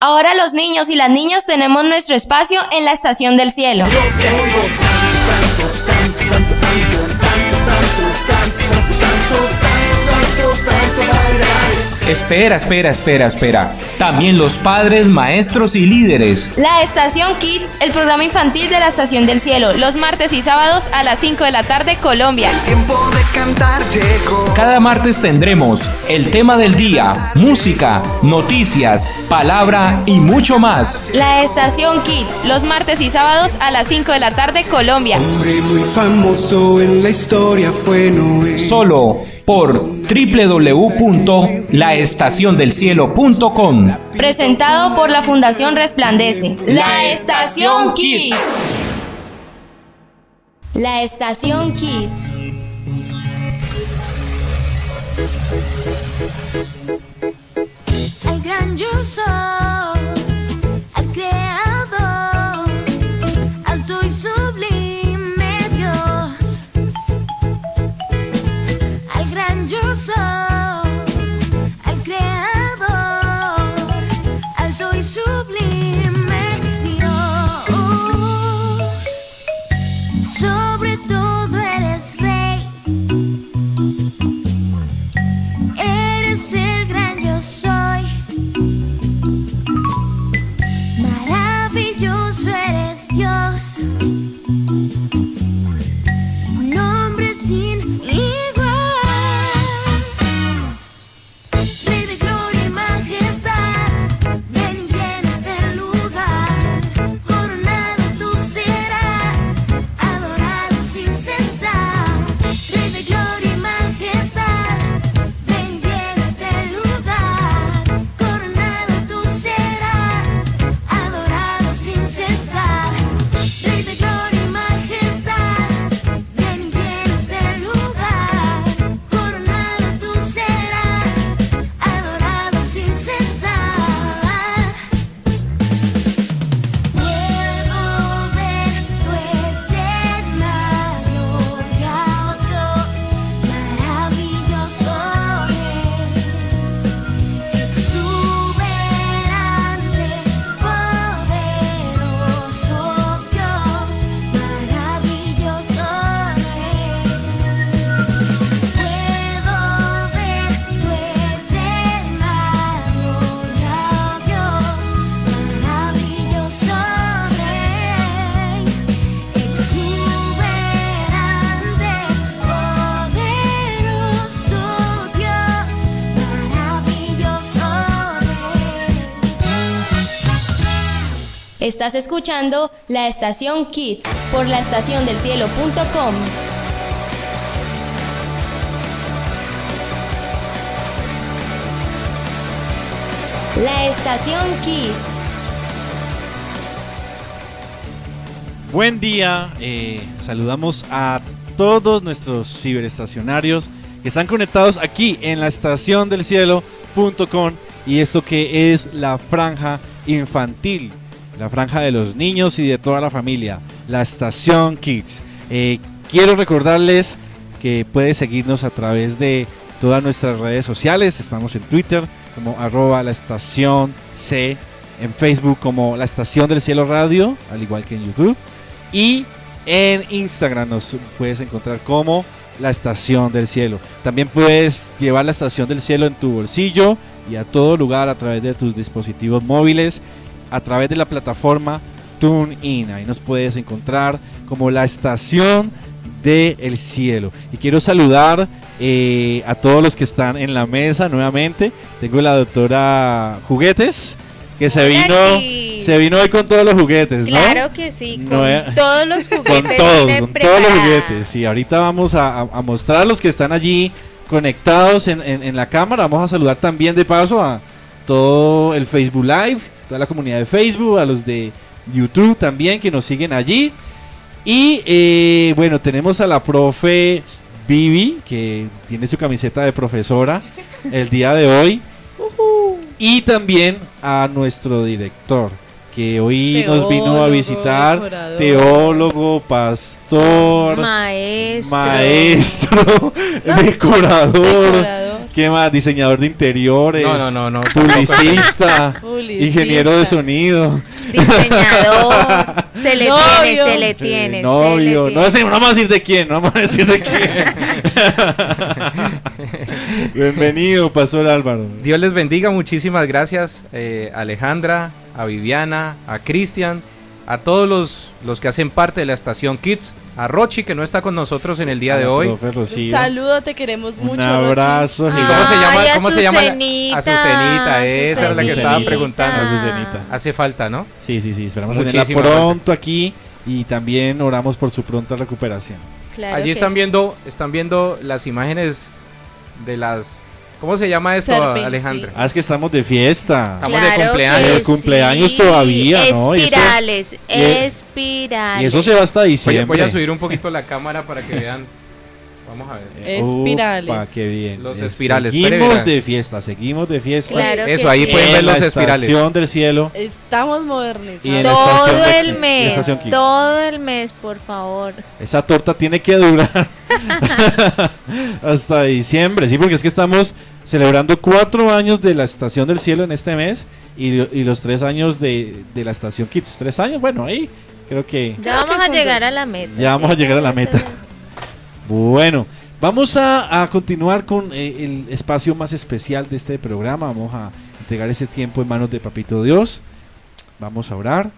Ahora los niños y las niñas tenemos nuestro espacio en la Estación del Cielo. Yo tengo tanto para agradecer. Espera. También los padres, maestros y líderes. La Estación Kids, el programa infantil de la Estación del Cielo, los martes y sábados a las 5 de la tarde, Colombia. El tiempo de cantar llegó. Cada martes tendremos el tema del día, música, noticias, palabra y mucho más. La Estación Kids, los martes y sábados a las 5 de la tarde, Colombia. Hombre muy famoso en la historia fue Noé. Solo por www.laestaciondelcielo.com. Presentado por la Fundación Resplandece. La Estación Kids. La Estación Kids. El gran yo soy, el creador, alto y sublime Dios. El gran yo soy, el creador, alto y sublime Dios. Sobre todo eres rey, eres el gran yo soy. Maravilloso eres Dios, nombre sin igual. Rey de gloria y majestad, ven y llena este lugar. Coronado tú serás, adorado sin cesar. Rey de gloria y majestad, ven y llena este lugar. Coronado tú serás, adorado sin cesar. Rey de gloria y majestad, ven y llena este lugar. Coronado tú serás, adorado sin cesar. Puedo ver tu eterna gloria, oh Dios, maravilloso eres, exuberante, poderoso Dios, maravilloso eres. Puedo ver tu eterna gloria, oh Dios, maravilloso Rey, exuberante, poderoso Dios, maravilloso Rey. Estás escuchando la Estación Kids por laestaciondelcielo.com. La Estación Kids. Buen día, saludamos a todos nuestros ciberestacionarios que están conectados aquí en la estación del cielo.com y esto que es la franja infantil, la franja de los niños y de toda la familia, la Estación Kids. Quiero recordarles que puedes seguirnos a través de todas nuestras redes sociales. Estamos en Twitter como @laestacionc, en Facebook como La Estación del Cielo Radio, al igual que en YouTube, y en Instagram nos puedes encontrar como La Estación del Cielo. También puedes llevar La Estación del Cielo en tu bolsillo y a todo lugar a través de tus dispositivos móviles, a través de la plataforma TuneIn. Ahí nos puedes encontrar como La Estación del Cielo. Y quiero saludar a todos los que están en la mesa nuevamente. Tengo la doctora Juguetes, que se vino hoy con todos los juguetes, ¿no? Claro que sí, con todos los juguetes. Con todos los juguetes. Y ahorita vamos a mostrar a los que están allí conectados en la cámara. Vamos a saludar también de paso a todo el Facebook Live, toda la comunidad de Facebook, a los de YouTube también que nos siguen allí. Y bueno, tenemos a la profe Vivi, que tiene su camiseta de profesora el día de hoy. Y también a nuestro director, que hoy nos vino a visitar, decorador, teólogo, pastor, maestro, decorador, ¿Qué más? Diseñador de interiores. No. Publicista. Ingeniero de sonido. Diseñador. Se le tiene. Novio. No vamos a decir de quién. Bienvenido, Pastor Álvaro. Dios les bendiga, muchísimas gracias a Alejandra, a Viviana, a Cristian, a todos los que hacen parte de la estación Kids, a Rochi, que no está con nosotros en el día de hoy. Saludo, te queremos mucho. Un abrazo. ¿Y cómo se llama? Azucenita, esa era la que estaba preguntando. Azucenita. Hace falta, ¿no? Sí, esperamos tenerla pronto aquí y también oramos por su pronta recuperación. Claro. Allí están viendo las imágenes de las... ¿Cómo se llama esto, Alejandra? Es que estamos de fiesta. Estamos de cumpleaños. De cumpleaños todavía, ¿no? Espirales. Y eso se va hasta diciembre. Voy a subir un poquito la cámara para que vean. Vamos a ver. Espirales. Opa, qué bien. Los espirales. Seguimos de fiesta. Claro que eso, ahí sí. pueden ver los En la espirales. Estación del Cielo. Estamos modernizando. Y en la estación Todo de- el en la mes, estación Kids. todo el mes, por favor. Esa torta tiene que durar hasta diciembre, sí, porque es que estamos celebrando 4 años de la Estación del Cielo en este mes y los 3 años de la Estación Kids. 3 años, bueno, ahí creo que Ya vamos a llegar a la meta. ya vamos a llegar a la meta. Bueno, vamos a continuar con el espacio más especial de este programa. Vamos a entregar ese tiempo en manos de Papito Dios. Vamos a orar.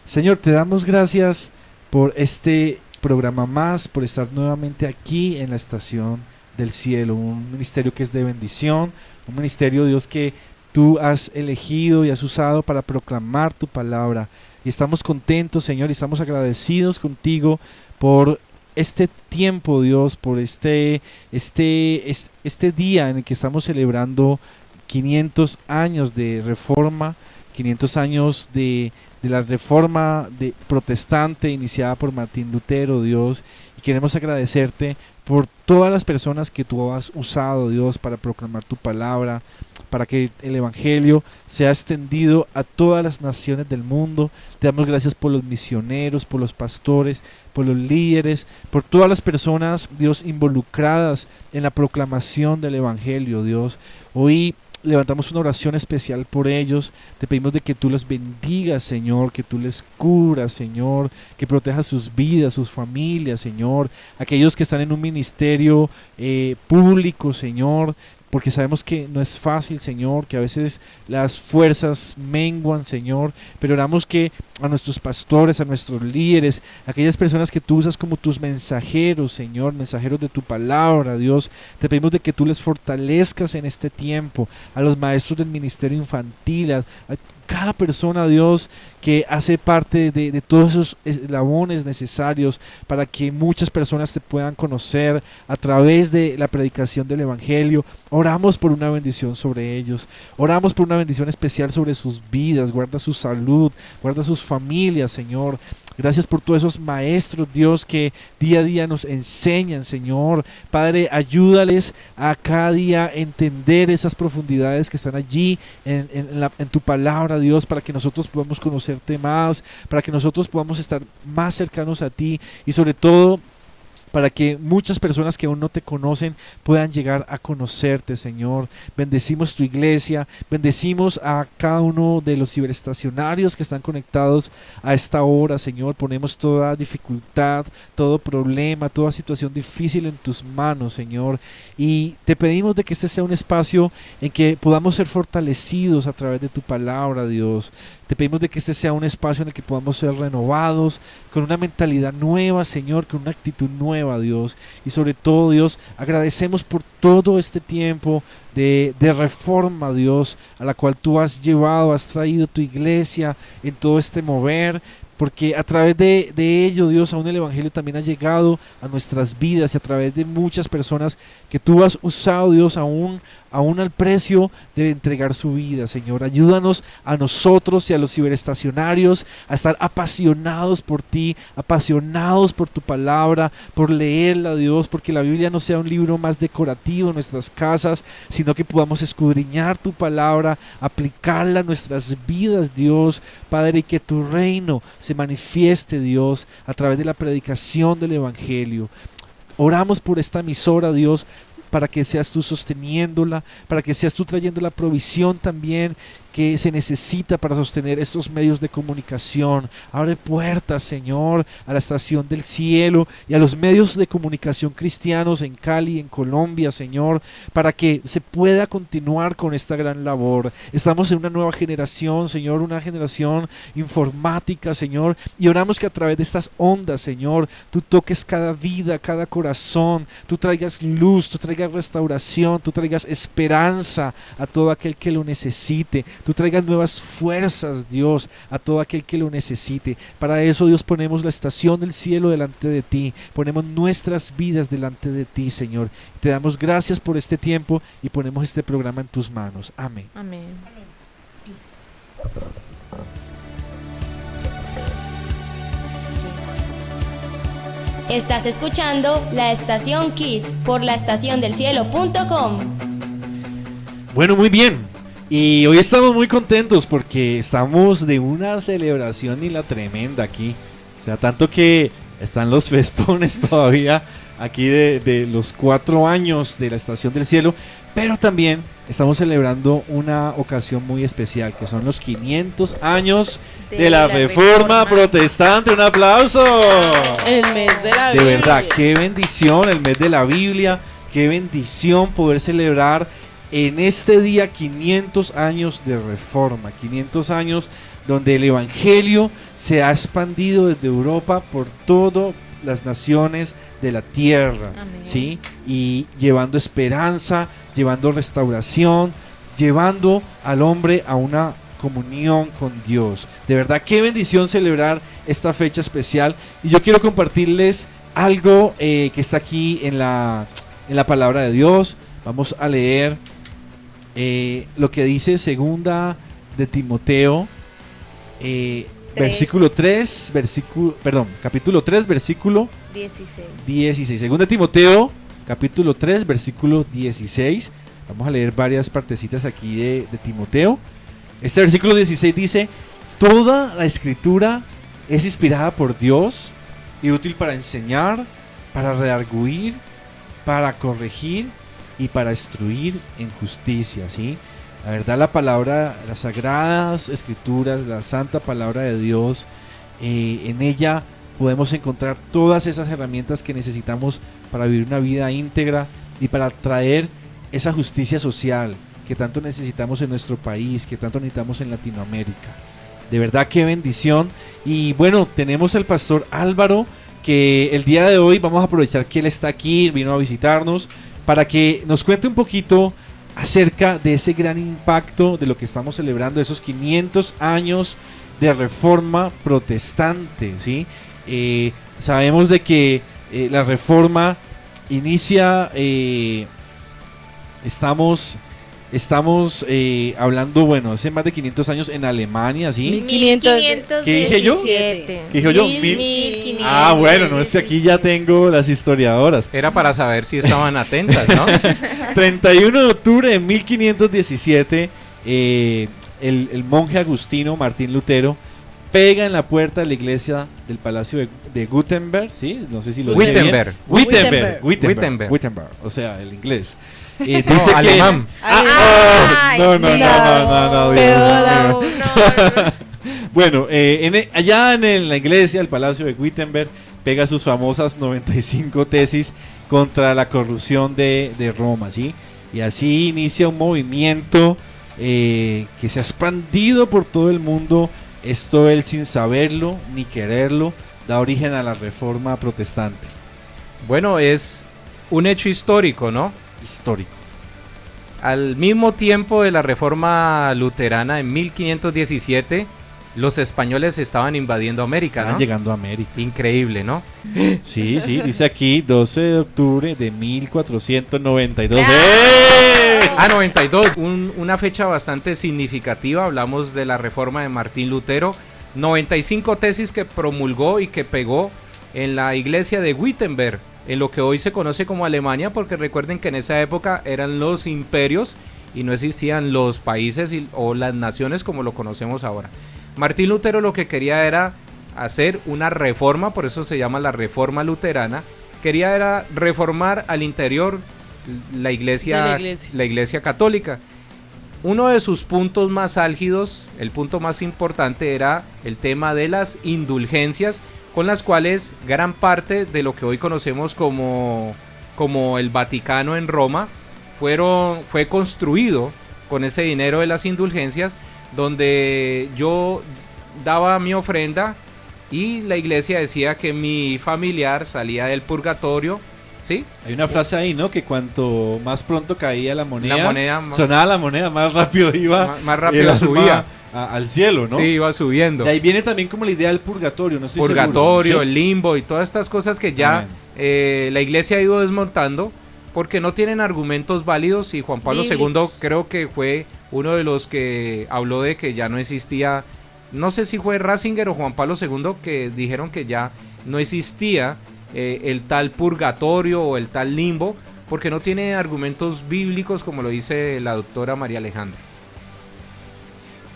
Señor, te damos gracias por este programa más, por estar nuevamente aquí en la Estación del Cielo, un ministerio que es de bendición, un ministerio, Dios, que tú has elegido y has usado para proclamar tu palabra. Y estamos contentos, Señor, y estamos agradecidos contigo por este tiempo, Dios, por este día en el que estamos celebrando 500 años de reforma, 500 años de la reforma protestante iniciada por Martín Lutero, Dios, y queremos agradecerte por todas las personas que tú has usado, Dios, para proclamar tu palabra, para que el evangelio sea extendido a todas las naciones del mundo. Te damos gracias por los misioneros, por los pastores, por los líderes, por todas las personas, Dios, involucradas en la proclamación del evangelio, Dios. Hoy levantamos una oración especial por ellos. Te pedimos de que tú los bendigas, Señor, que tú les curas, Señor, que protejas sus vidas, sus familias, Señor, aquellos que están en un ministerio público, Señor, porque sabemos que no es fácil, Señor, que a veces las fuerzas menguan, Señor, pero oramos que a nuestros pastores, a nuestros líderes, aquellas personas que tú usas como tus mensajeros, Señor, mensajeros de tu palabra, Dios, te pedimos de que tú les fortalezcas en este tiempo, a los maestros del ministerio infantil, a cada persona, Dios, que hace parte de todos esos eslabones necesarios para que muchas personas te puedan conocer a través de la predicación del evangelio. Oramos por una bendición sobre ellos, oramos por una bendición especial sobre sus vidas. Guarda su salud, guarda sus familias, Señor. Gracias por todos esos maestros, Dios, que día a día nos enseñan, Señor. Padre, ayúdales a cada día entender esas profundidades que están allí en tu palabra, Dios, para que nosotros podamos conocerte más, para que nosotros podamos estar más cercanos a ti y sobre todo para que muchas personas que aún no te conocen puedan llegar a conocerte, Señor. Bendecimos tu iglesia, bendecimos a cada uno de los ciberestacionarios que están conectados a esta hora, Señor. Ponemos toda dificultad, todo problema, toda situación difícil en tus manos, Señor, y te pedimos de que este sea un espacio en que podamos ser fortalecidos a través de tu palabra, Dios. Te pedimos de que este sea un espacio en el que podamos ser renovados con una mentalidad nueva, Señor, con una actitud nueva, Dios. Y sobre todo, Dios, agradecemos por todo este tiempo de reforma, Dios, a la cual tú has llevado, has traído tu iglesia en todo este mover, porque a través de ello, Dios, aún el evangelio también ha llegado a nuestras vidas y a través de muchas personas que tú has usado, Dios, aún al precio de entregar su vida, Señor. Ayúdanos a nosotros y a los ciberestacionarios a estar apasionados por ti, apasionados por tu palabra, por leerla, Dios, porque la Biblia no sea un libro más decorativo en nuestras casas, sino que podamos escudriñar tu palabra, aplicarla a nuestras vidas, Dios, Padre, y que tu reino se manifieste, Dios, a través de la predicación del evangelio. Oramos por esta emisora, Dios. para que seas tú sosteniéndola, para que seas tú trayendo la provisión también que se necesita para sostener estos medios de comunicación. Abre puertas, Señor, a la estación del cielo y a los medios de comunicación cristianos en Cali, en Colombia, Señor, para que se pueda continuar con esta gran labor. Estamos en una nueva generación, Señor, una generación informática, Señor, y oramos que a través de estas ondas, Señor, tú toques cada vida, cada corazón, tú traigas luz, tú traigas restauración, tú traigas esperanza a todo aquel que lo necesite. Tú traigas nuevas fuerzas, Dios, a todo aquel que lo necesite. Para eso, Dios, ponemos la estación del cielo delante de ti. Ponemos nuestras vidas delante de ti, Señor. Te damos gracias por este tiempo y ponemos este programa en tus manos. Amén. Amén. Estás escuchando La Estación Kids por laestaciondelcielo.com. Bueno, muy bien. Y hoy estamos muy contentos porque estamos de una celebración y la tremenda aquí. O sea, tanto que están los festones todavía aquí de los 4 años de la Estación del Cielo. Pero también estamos celebrando una ocasión muy especial, que son los 500 años de la Reforma Protestante. ¡Un aplauso! El mes de la De Biblia. verdad, qué bendición el mes de la Biblia. Qué bendición poder celebrar en este día 500 años de Reforma, 500 años donde el Evangelio se ha expandido desde Europa por todas las naciones de la tierra. Amén. ¿Sí? Y llevando esperanza, llevando restauración, llevando al hombre a una comunión con Dios. De verdad, qué bendición celebrar esta fecha especial. Y yo quiero compartirles algo que está aquí en la palabra de Dios. Vamos a leer lo que dice segunda de Timoteo, capítulo 3, versículo 16. Segunda de Timoteo, capítulo 3, versículo 16. Vamos a leer varias partecitas aquí de Timoteo. Este versículo 16 dice: toda la escritura es inspirada por Dios y útil para enseñar, para redarguir, para corregir y para instruir en justicia, ¿sí? La verdad, la palabra, las sagradas escrituras, la santa palabra de Dios, en ella podemos encontrar todas esas herramientas que necesitamos para vivir una vida íntegra y para traer esa justicia social que tanto necesitamos en nuestro país, que tanto necesitamos en Latinoamérica. De verdad, qué bendición. Y bueno, tenemos al pastor Álvaro, que el día de hoy vamos a aprovechar que él está aquí, vino a visitarnos, para que nos cuente un poquito acerca de ese gran impacto de lo que estamos celebrando, esos 500 años de Reforma Protestante, ¿sí? Sabemos de que la Reforma inicia, estamos hablando, bueno, hace más de 500 años en Alemania, ¿sí? 1517. ¿Qué dije yo? ¿Qué dijo yo? 1517. Ah, bueno, no es que aquí ya tengo las historiadoras. Era para saber si estaban atentas, ¿no? 31 de octubre de 1517, el monje agustino Martín Lutero pega en la puerta de la iglesia del Palacio de Gutenberg, ¿sí? No sé si lo dije bien. Wittenberg, o sea, el inglés. Dice que alemán. No, Dios mío. Bueno, allá en la iglesia, el Palacio de Wittenberg, pega sus famosas 95 tesis contra la corrupción de Roma, ¿sí? Y así inicia un movimiento que se ha expandido por todo el mundo. Esto él, sin saberlo ni quererlo, da origen a la Reforma Protestante. Bueno, es un hecho histórico, ¿no? Histórico. Al mismo tiempo de la Reforma Luterana, en 1517, los españoles estaban invadiendo América, Estaban ¿no? llegando a América. Increíble, ¿no? Sí, dice aquí 12 de octubre de 1492. Ah, 92, una fecha bastante significativa. Hablamos de la Reforma de Martín Lutero. 95 tesis que promulgó y que pegó en la iglesia de Wittenberg, en lo que hoy se conoce como Alemania, porque recuerden que en esa época eran los imperios y no existían los países o las naciones como lo conocemos ahora. Martín Lutero lo que quería era hacer una reforma, por eso se llama la Reforma Luterana. Quería era reformar al interior la iglesia, De la iglesia. la iglesia católica. Uno de sus puntos más álgidos, el punto más importante, era el tema de las indulgencias, con las cuales gran parte de lo que hoy conocemos como el Vaticano en Roma fue construido con ese dinero de las indulgencias, donde yo daba mi ofrenda y la iglesia decía que mi familiar salía del purgatorio, ¿sí? Hay una frase ahí, ¿no? Que cuanto más pronto caía la moneda, más sonaba la moneda, más rápido iba. más rápido el alma subía. al cielo, ¿no? Sí, iba subiendo. De ahí viene también como la idea del purgatorio, no estoy Purgatorio, seguro, el limbo y todas estas cosas que ya la iglesia ha ido desmontando porque no tienen argumentos válidos, y Juan Pablo II Bíblicos. creo que fue uno de los que habló de que ya no existía, no sé si fue Ratzinger o Juan Pablo II, que dijeron que ya no existía el tal purgatorio o el tal limbo, porque no tiene argumentos bíblicos, como lo dice la doctora María Alejandra.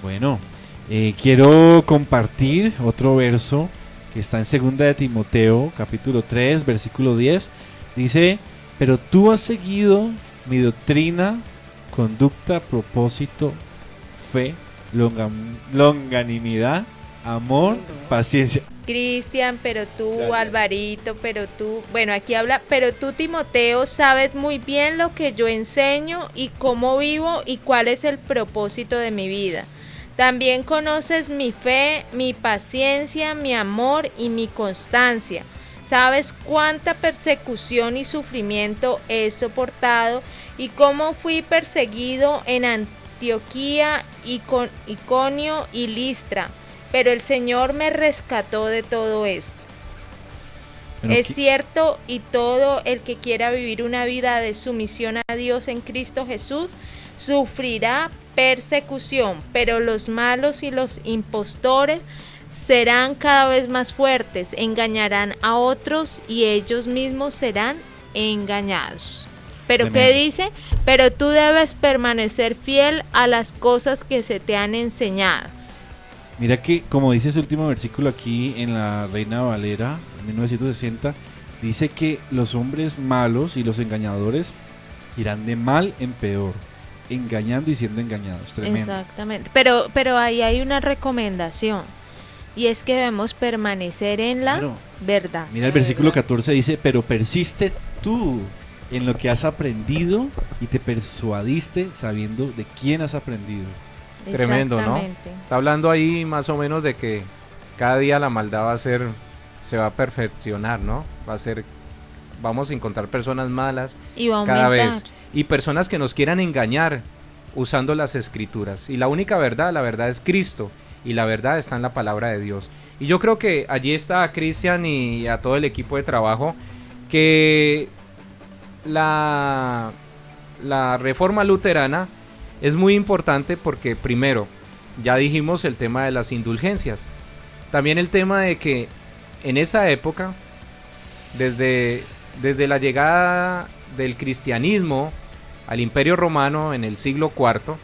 Bueno, quiero compartir otro verso que está en 2 de Timoteo, capítulo 3, versículo 10. Dice: pero tú has seguido mi doctrina, conducta, propósito, fe, longanimidad, amor, paciencia. Cristian, pero tú, Ya. Alvarito, pero tú, bueno, aquí habla, pero tú, Timoteo, sabes muy bien lo que yo enseño y cómo vivo y cuál es el propósito de mi vida. También conoces mi fe, mi paciencia, mi amor y mi constancia. Sabes cuánta persecución y sufrimiento he soportado y cómo fui perseguido en Antioquía, Iconio y Listra. Pero el Señor me rescató de todo eso. Bueno, Es cierto, y todo el que quiera vivir una vida de sumisión a Dios en Cristo Jesús sufrirá persecución, pero los malos y los impostores serán cada vez más fuertes, engañarán a otros y ellos mismos serán engañados. ¿Pero qué Tremendo. dice? Pero tú debes permanecer fiel a las cosas que se te han enseñado. Mira que, como dice ese último versículo aquí en la Reina Valera, en 1960, dice que los hombres malos y los engañadores irán de mal en peor, engañando y siendo engañados. Tremendo. Exactamente. Pero ahí hay una recomendación, y es que debemos permanecer en la Claro. verdad. Mira el versículo 14 dice: pero persiste tú en lo que has aprendido y te persuadiste sabiendo de quién has aprendido. Tremendo, ¿no? Exactamente. Está hablando ahí más o menos de que cada día la maldad se va a perfeccionar, ¿no? Vamos a encontrar personas malas Y va a cada aumentar. vez, y personas que nos quieran engañar usando las escrituras. Y la única verdad, la verdad es Cristo, y la verdad está en la palabra de Dios. Y yo creo que allí está a Cristian y a todo el equipo de trabajo, que la reforma luterana es muy importante porque, primero, ya dijimos el tema de las indulgencias. También el tema de que en esa época, desde la llegada del cristianismo al Imperio Romano en el siglo IV,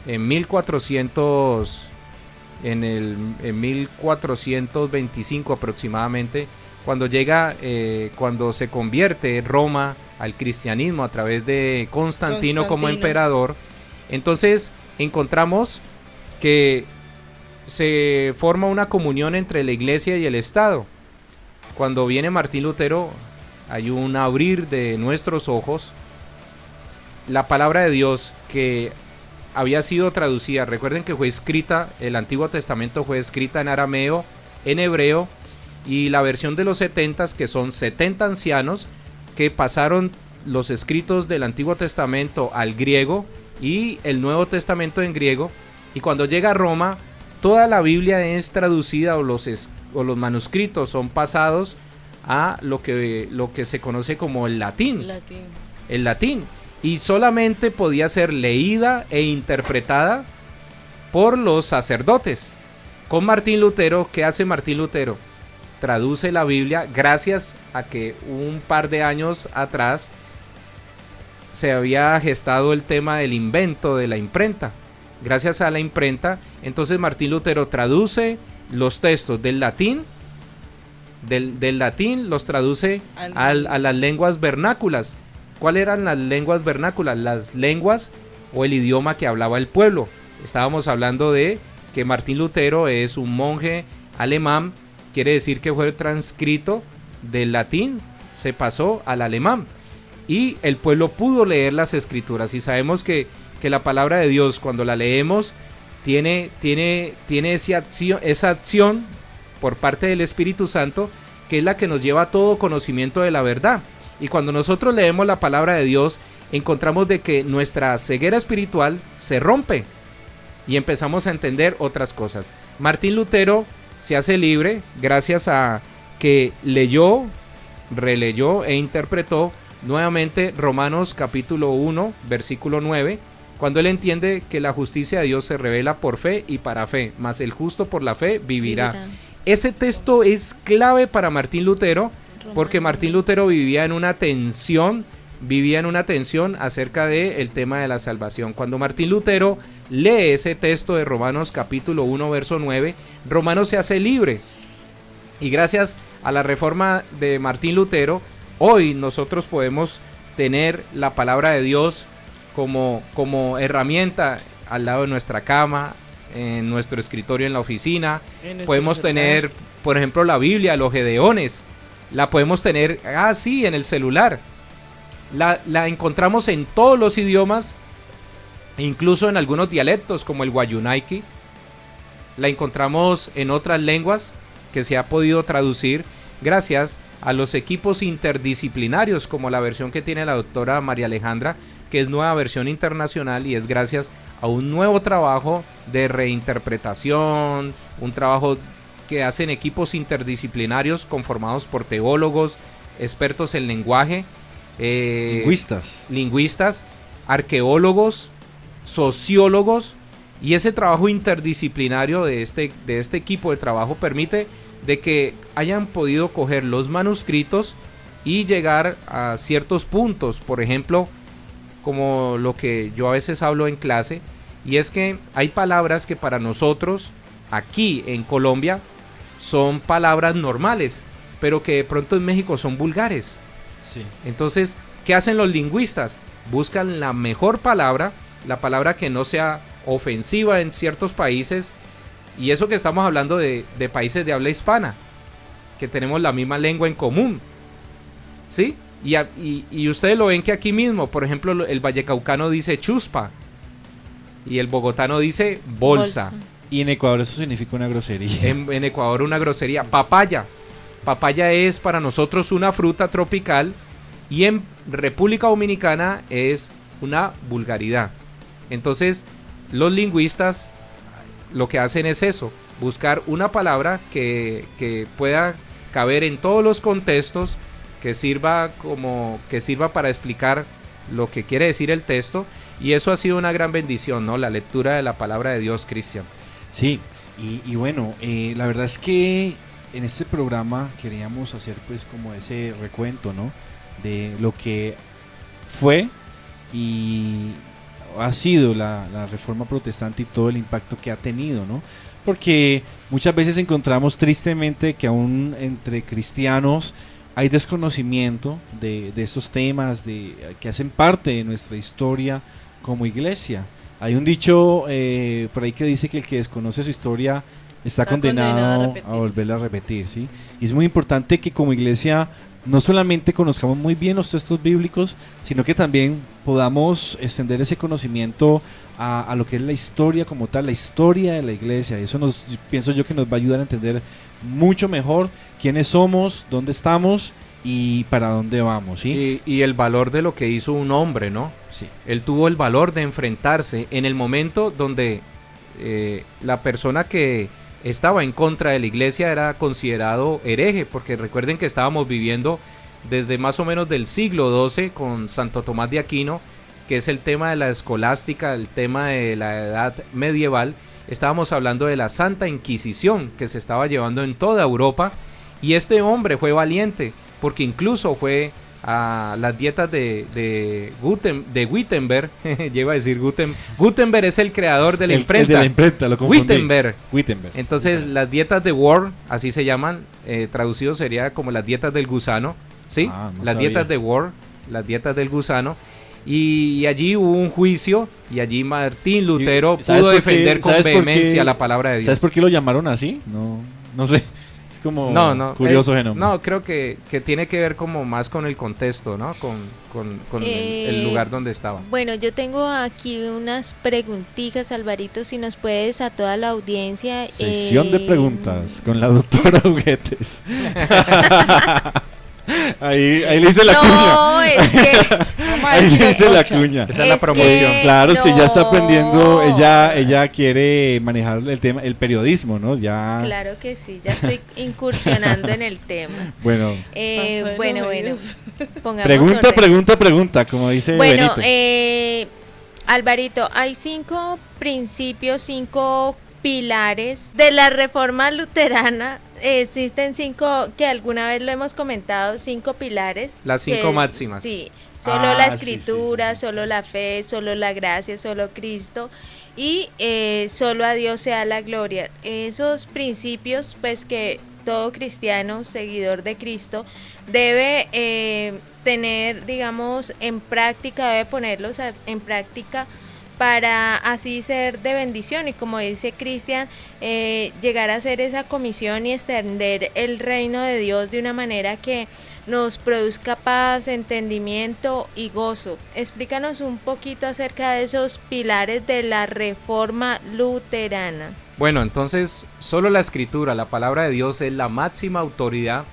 en 1425 aproximadamente, cuando se convierte Roma al cristianismo a través de Constantino como emperador, entonces encontramos que se forma una comunión entre la iglesia y el Estado. Cuando viene Martín Lutero, hay un abrir de nuestros ojos. La palabra de Dios que había sido traducida, recuerden que fue escrita, el Antiguo Testamento fue escrita en arameo, en hebreo, y la versión de los 70, que son 70 ancianos que pasaron los escritos del Antiguo Testamento al griego y el Nuevo Testamento en griego, y cuando llega a Roma toda la Biblia es traducida, o los manuscritos son pasados a lo que se conoce como el latín. El latín, y solamente podía ser leída e interpretada por los sacerdotes. Con Martín Lutero, ¿qué hace Martín Lutero? Traduce la Biblia, gracias a que un par de años atrás se había gestado el tema del invento de la imprenta. Gracias a la imprenta, entonces Martín Lutero traduce los textos del latín los traduce a las lenguas vernáculas, ¿cuáles eran las lenguas vernáculas? Las lenguas o el idioma que hablaba el pueblo. Estábamos hablando de que Martín Lutero es un monje alemán, quiere decir que fue transcrito del latín, se pasó al alemán y el pueblo pudo leer las escrituras, y sabemos que la palabra de Dios, cuando la leemos, tiene esa acción por parte del Espíritu Santo, que es la que nos lleva a todo conocimiento de la verdad. Y cuando nosotros leemos la palabra de Dios, encontramos de que nuestra ceguera espiritual se rompe y empezamos a entender otras cosas. Martín Lutero se hace libre gracias a que leyó, releyó e interpretó nuevamente Romanos capítulo 1, versículo 9, cuando él entiende que la justicia de Dios se revela por fe y para fe, mas el justo por la fe vivirá. Ese texto es clave para Martín Lutero, porque Martín Lutero vivía en una tensión acerca del tema de la salvación. Cuando Martín Lutero lee ese texto de Romanos capítulo 1, verso 9, Romanos se hace libre. Y gracias a la reforma de Martín Lutero, hoy nosotros podemos tener la palabra de Dios como herramienta al lado de nuestra cama, en nuestro escritorio en la oficina. Podemos tener, por ejemplo, la Biblia, los Gedeones. La podemos tener, en el celular. La encontramos en todos los idiomas, incluso en algunos dialectos como el Guayunaiki. La encontramos en otras lenguas que se ha podido traducir gracias a los equipos interdisciplinarios, como la versión que tiene la doctora María Alejandra, que es nueva versión internacional, y es gracias a un nuevo trabajo de reinterpretación, un trabajo que hacen equipos interdisciplinarios conformados por teólogos, expertos en lenguaje, lingüistas, arqueólogos, sociólogos, y ese trabajo interdisciplinario de este equipo de trabajo permite de que hayan podido coger los manuscritos y llegar a ciertos puntos, por ejemplo, como lo que yo a veces hablo en clase, y es que hay palabras que para nosotros aquí en Colombia son palabras normales, pero que de pronto en México son vulgares. Sí. Entonces, ¿qué hacen los lingüistas? Buscan la mejor palabra, la palabra que no sea ofensiva en ciertos países, y eso que estamos hablando de países de habla hispana, que tenemos la misma lengua en común, ¿sí? Y ustedes lo ven que aquí mismo, por ejemplo, el vallecaucano dice chuspa y el bogotano dice bolsa. Y en Ecuador eso significa una grosería. En Ecuador una grosería. Papaya. Papaya es para nosotros una fruta tropical, y en República Dominicana es una vulgaridad. Entonces, los lingüistas lo que hacen es eso, buscar una palabra que pueda caber en todos los contextos, que sirva para explicar lo que quiere decir el texto, y eso ha sido una gran bendición, ¿no? La lectura de la palabra de Dios, Cristian. Sí, y bueno, la verdad es que en este programa queríamos hacer pues como ese recuento, ¿no? De lo que fue y ha sido la Reforma Protestante y todo el impacto que ha tenido, ¿no? Porque muchas veces encontramos tristemente que aún entre cristianos hay desconocimiento de estos temas que hacen parte de nuestra historia como iglesia. Hay un dicho por ahí que dice que el que desconoce su historia está condenado a volverla a repetir, ¿sí? Y es muy importante que como iglesia no solamente conozcamos muy bien los textos bíblicos, sino que también podamos extender ese conocimiento a lo que es la historia como tal, la historia de la iglesia. Eso pienso yo que nos va a ayudar a entender mucho mejor quiénes somos, dónde estamos y para dónde vamos, ¿sí? Y el valor de lo que hizo un hombre, ¿no? Sí. Él tuvo el valor de enfrentarse en el momento donde la persona que estaba en contra de la iglesia era considerado hereje, porque recuerden que estábamos viviendo desde más o menos del siglo XII con Santo Tomás de Aquino, que es el tema de la escolástica, el tema de la edad medieval. Estábamos hablando de la Santa Inquisición que se estaba llevando en toda Europa, y este hombre fue valiente, porque incluso fue a las dietas de Wittenberg. Lleva a decir Gutenberg es el creador de la imprenta. El de la imprenta, lo confundí. Wittenberg. Entonces Wittenberg. Las dietas de Ward, así se llaman, traducido sería como las dietas del gusano, ¿sí? No las sabía. dietas de Ward las dietas del gusano. Y allí hubo un juicio y allí Martín Lutero pudo defender con vehemencia la palabra de Dios. ¿Sabes por qué lo llamaron así? No sé. Es como curioso, Genoma. No, creo que tiene que ver como más con el contexto, ¿no? Con el lugar donde estaba. Bueno, yo tengo aquí unas preguntitas, Alvarito, si nos puedes a toda la audiencia. Sección de preguntas con la doctora Juguetes. Ahí le hice la cuña. No, es que... Ahí le hice la cuña. Esa es la promoción. Claro, es que ya está aprendiendo, no. ella quiere manejar el tema, el periodismo, ¿no? Ya. Claro que sí, ya estoy incursionando en el tema. Bueno. Bueno, pongamos Pregunta, como dice Bueno, Benito. Alvarito, hay 5 principios, 5 pilares de la reforma luterana. Existen 5 que alguna vez lo hemos comentado, 5 pilares. Las 5 máximas. Sí, solo la escritura, solo la fe, solo la gracia, solo Cristo y solo a Dios sea la gloria. Esos principios, pues que todo cristiano, seguidor de Cristo, debe tener, digamos, en práctica, debe ponerlos en práctica para así ser de bendición y, como dice Cristian, llegar a ser esa comisión y extender el reino de Dios de una manera que nos produzca paz, entendimiento y gozo. Explícanos un poquito acerca de esos pilares de la reforma luterana. Bueno, entonces, solo la escritura, la palabra de Dios, es la máxima autoridad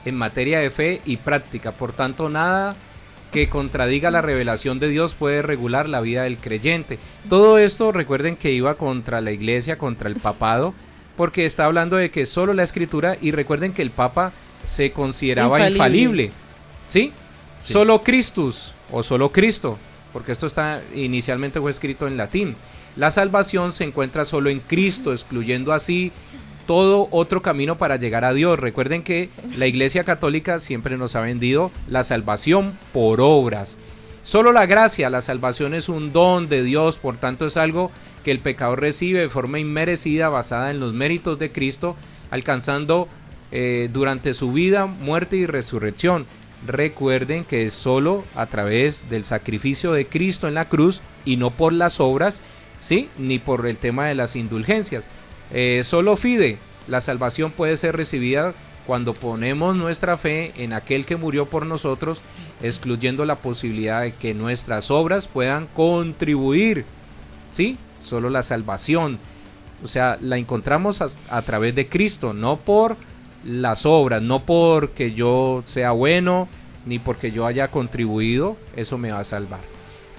en materia de fe y práctica. Por tanto, nada que contradiga la revelación de Dios puede regular la vida del creyente. Todo esto, recuerden que iba contra la iglesia, contra el papado, porque está hablando de que solo la escritura, y recuerden que el papa se consideraba infalible. ¿Sí? Solo Christus o solo Cristo, porque esto inicialmente fue escrito en latín. La salvación se encuentra solo en Cristo, excluyendo así todo otro camino para llegar a Dios. Recuerden que la Iglesia Católica siempre nos ha vendido la salvación por obras. Solo la gracia, la salvación es un don de Dios, por tanto es algo que el pecador recibe de forma inmerecida, basada en los méritos de Cristo, alcanzando durante su vida, muerte y resurrección. Recuerden que es solo a través del sacrificio de Cristo en la cruz y no por las obras, ¿sí? Ni por el tema de las indulgencias. Solo fide, la salvación puede ser recibida cuando ponemos nuestra fe en aquel que murió por nosotros, excluyendo la posibilidad de que nuestras obras puedan contribuir, ¿sí? Solo la salvación, o sea, la encontramos a través de Cristo, no por las obras, no porque yo sea bueno, ni porque yo haya contribuido, eso me va a salvar.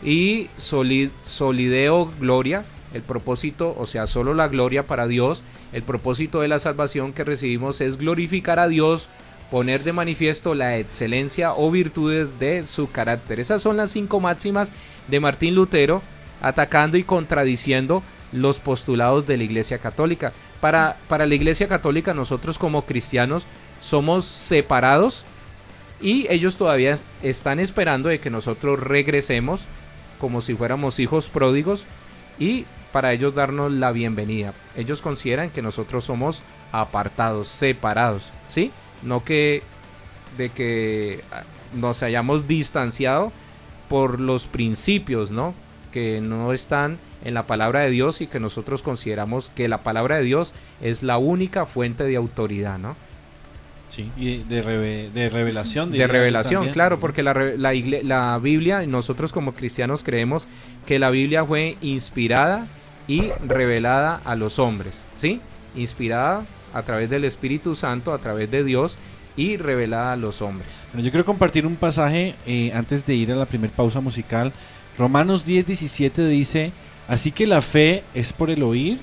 Y solideo gloria, el propósito, o sea, solo la gloria para Dios. El propósito de la salvación que recibimos es glorificar a Dios, poner de manifiesto la excelencia o virtudes de su carácter. Esas son las 5 máximas de Martín Lutero, atacando y contradiciendo los postulados de la Iglesia Católica. Para la Iglesia Católica, nosotros como cristianos somos separados y ellos todavía están esperando de que nosotros regresemos como si fuéramos hijos pródigos, y para ellos darnos la bienvenida. Ellos consideran que nosotros somos apartados, separados, ¿sí? No que nos hayamos distanciado por los principios, ¿no? Que no están en la palabra de Dios y que nosotros consideramos que la palabra de Dios es la única fuente de autoridad, ¿no? Sí, y de revelación. De revelación, también. claro, porque la Biblia, nosotros como cristianos creemos que la Biblia fue inspirada y revelada a los hombres, ¿sí? Inspirada a través del Espíritu Santo, a través de Dios, y revelada a los hombres. Bueno, yo quiero compartir un pasaje antes de ir a la primera pausa musical. Romanos 10:17 dice: así que la fe es por el oír,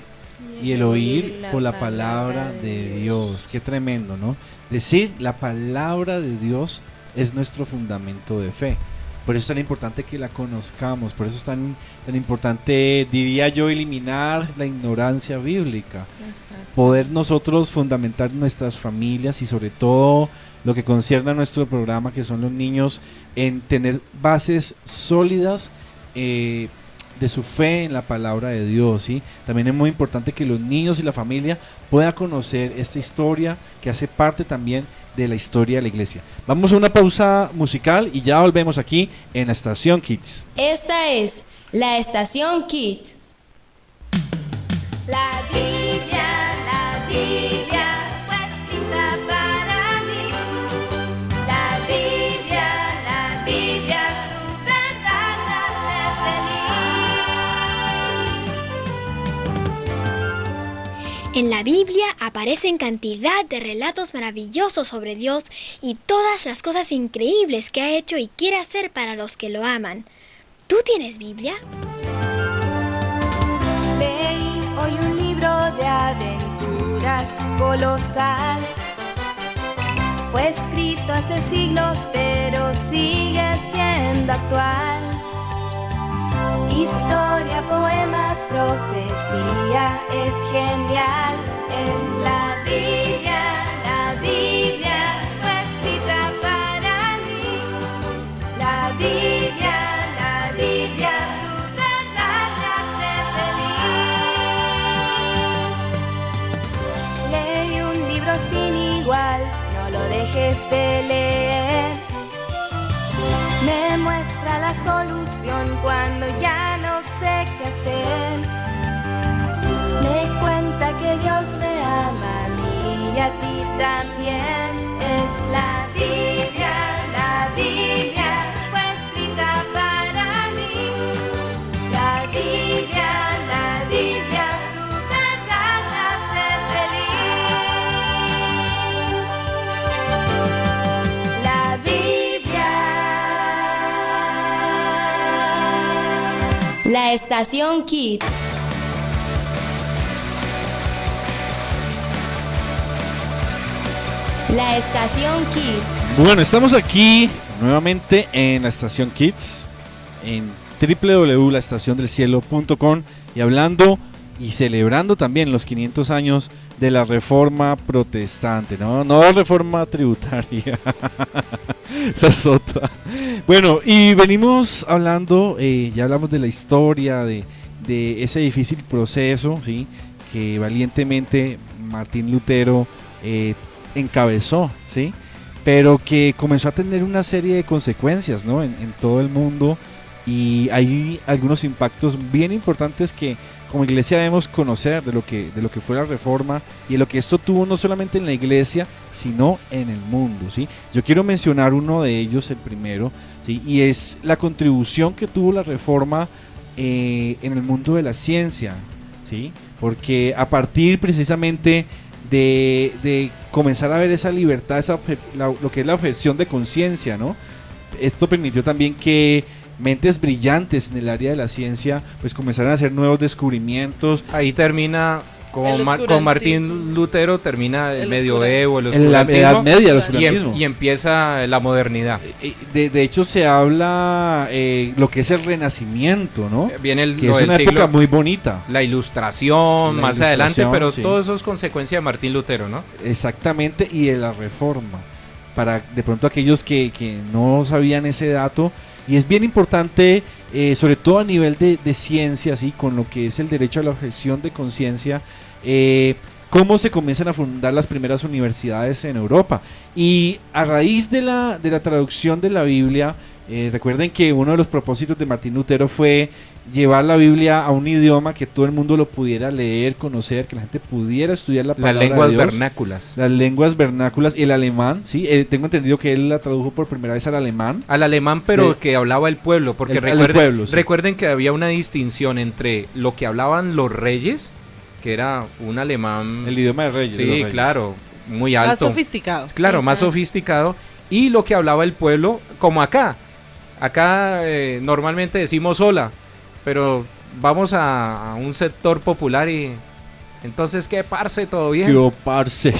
y el oír por la palabra de Dios. Qué tremendo, ¿no? Decir la palabra de Dios es nuestro fundamento de fe. Por eso es tan importante que la conozcamos, por eso es tan importante, diría yo, eliminar la ignorancia bíblica. Exacto. Poder nosotros fundamentar nuestras familias y sobre todo lo que concierne a nuestro programa, que son los niños, en tener bases sólidas de su fe en la palabra de Dios, ¿sí? También es muy importante que los niños y la familia puedan conocer esta historia que hace parte también de la historia de la iglesia. Vamos a una pausa musical y ya volvemos aquí en la Estación Kids. Esta es la Estación Kids. La Biblia fue escrita para mí. La Biblia, su verdad hace feliz. En la Biblia aparecen cantidad de relatos maravillosos sobre Dios y todas las cosas increíbles que ha hecho y quiere hacer para los que lo aman. ¿Tú tienes Biblia? Leí hoy un libro de aventuras colosal. Fue escrito hace siglos, pero sigue siendo actual. Historia, poemas, profecía, es genial. Es la Biblia fue escrita para mí. La Biblia, su verdad me hace feliz. Leí un libro sin igual, no lo dejes de leer. Me muestra la solución cuando ya no sé qué hacer. Me cuenta que Dios me ama a mí y a ti también. Es la Biblia fue escrita para mí. La Biblia, su verdad me hace feliz. La Biblia. La Estación Kids. La Estación Kids. Bueno, estamos aquí nuevamente en la Estación Kids, en www.laestaciondelcielo.com y hablando y celebrando también los 500 años de la Reforma Protestante, no Reforma Tributaria. Esa es otra. Bueno, y venimos hablando, ya hablamos de la historia, de ese difícil proceso, ¿sí?, que valientemente Martín Lutero encabezó, ¿sí?, pero que comenzó a tener una serie de consecuencias, ¿no?, en todo el mundo, y hay algunos impactos bien importantes que como iglesia debemos conocer de lo que fue la Reforma y de lo que esto tuvo no solamente en la iglesia, sino en el mundo, ¿sí? Yo quiero mencionar uno de ellos, el primero, ¿sí?, y es la contribución que tuvo la Reforma en el mundo de la ciencia, ¿sí?, porque a partir precisamente de comenzar a ver esa libertad, lo que es la objeción de conciencia, ¿no?, esto permitió también que mentes brillantes en el área de la ciencia pues comenzaron a hacer nuevos descubrimientos. Ahí termina con Martín Lutero, termina el medioevo, el en la Edad Media, el oscurantismo, y empieza la modernidad. De hecho se habla lo que es el Renacimiento, ¿no? Viene que es una época muy bonita. La Ilustración, más adelante, pero sí, todo eso es consecuencia de Martín Lutero, ¿no? Exactamente, y de la Reforma. Para de pronto aquellos que no sabían ese dato. Y es bien importante, sobre todo a nivel de ciencia, ¿sí?, con lo que es el derecho a la objeción de conciencia, cómo se comienzan a fundar las primeras universidades en Europa. Y a raíz de la traducción de la Biblia, recuerden que uno de los propósitos de Martín Lutero fue llevar la Biblia a un idioma que todo el mundo lo pudiera leer, conocer, que la gente pudiera estudiar la palabra de Dios. Las lenguas vernáculas. Las lenguas vernáculas y el alemán, ¿sí? Tengo entendido que él la tradujo por primera vez al alemán. Al alemán, pero que hablaba el pueblo, porque recuerden que había una distinción entre lo que hablaban los reyes, que era un alemán... El idioma de reyes. Sí, de los reyes. Claro, muy alto. Más sofisticado. Claro, más sofisticado. Y lo que hablaba el pueblo, como acá. Acá normalmente decimos hola, pero vamos a un sector popular y entonces, ¿qué parce? ¿Todo bien? ¿Qué parce?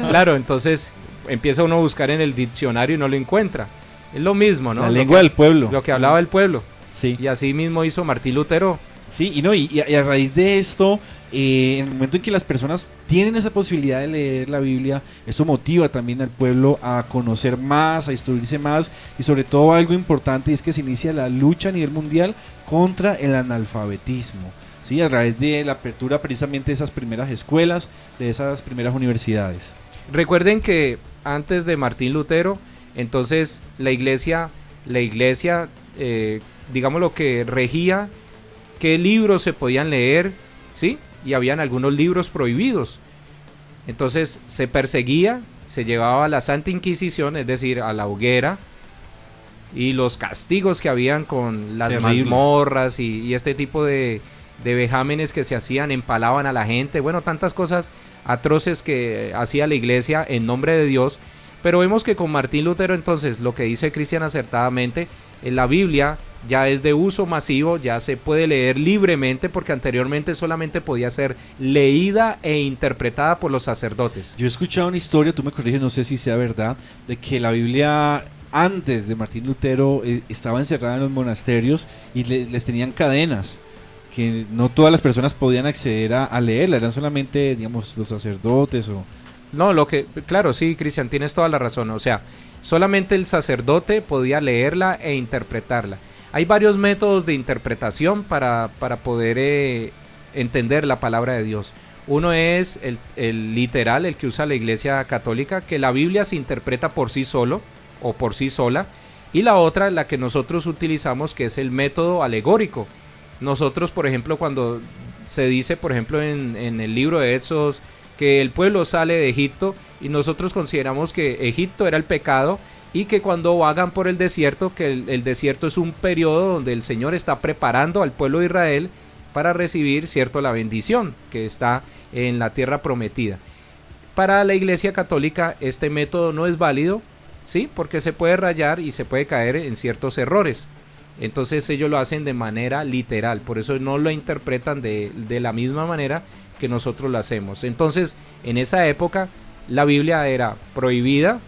Claro, entonces empieza uno a buscar en el diccionario y no lo encuentra. Es lo mismo, ¿no? La lengua del pueblo. Lo que hablaba el pueblo. Sí. Y así mismo hizo Martín Lutero. Sí, y a raíz de esto, en el momento en que las personas tienen esa posibilidad de leer la Biblia, eso motiva también al pueblo a conocer más, a instruirse más, y sobre todo algo importante es que se inicia la lucha a nivel mundial contra el analfabetismo, ¿sí?, a través de la apertura precisamente de esas primeras escuelas, de esas primeras universidades. Recuerden que antes de Martín Lutero, entonces la iglesia, digamos lo que regía, qué libros se podían leer, ¿sí? Y habían algunos libros prohibidos. Entonces se perseguía, se llevaba a la Santa Inquisición, es decir, a la hoguera, y los castigos que habían con las mazmorras y este tipo de vejámenes que se hacían, empalaban a la gente, bueno, tantas cosas atroces que hacía la iglesia en nombre de Dios. Pero vemos que con Martín Lutero, entonces, lo que dice Cristian acertadamente, la Biblia ya es de uso masivo, ya se puede leer libremente, porque anteriormente solamente podía ser leída e interpretada por los sacerdotes. Yo he escuchado una historia, tú me corriges, no sé si sea verdad, de que la Biblia antes de Martín Lutero estaba encerrada en los monasterios y les tenían cadenas, que no todas las personas podían acceder a leerla, eran solamente, digamos, los sacerdotes o... No, claro, sí, Cristian, tienes toda la razón, o sea, solamente el sacerdote podía leerla e interpretarla. Hay varios métodos de interpretación para poder entender la palabra de Dios. Uno es el literal, el que usa la Iglesia Católica, que la Biblia se interpreta por sí solo o por sí sola, y la otra, la que nosotros utilizamos, que es el método alegórico. Nosotros, por ejemplo, cuando se dice, por ejemplo, en el libro de Éxodos, que el pueblo sale de Egipto, y nosotros consideramos que Egipto era el pecado, y que cuando vagan por el desierto, que el desierto es un periodo donde el Señor está preparando al pueblo de Israel para recibir, cierto, la bendición que está en la tierra prometida. Para la Iglesia Católica este método no es válido, ¿sí? Porque se puede rayar y se puede caer en ciertos errores. Entonces ellos lo hacen de manera literal, por eso no lo interpretan de la misma manera que nosotros lo hacemos. Entonces, en esa época la Biblia era prohibida,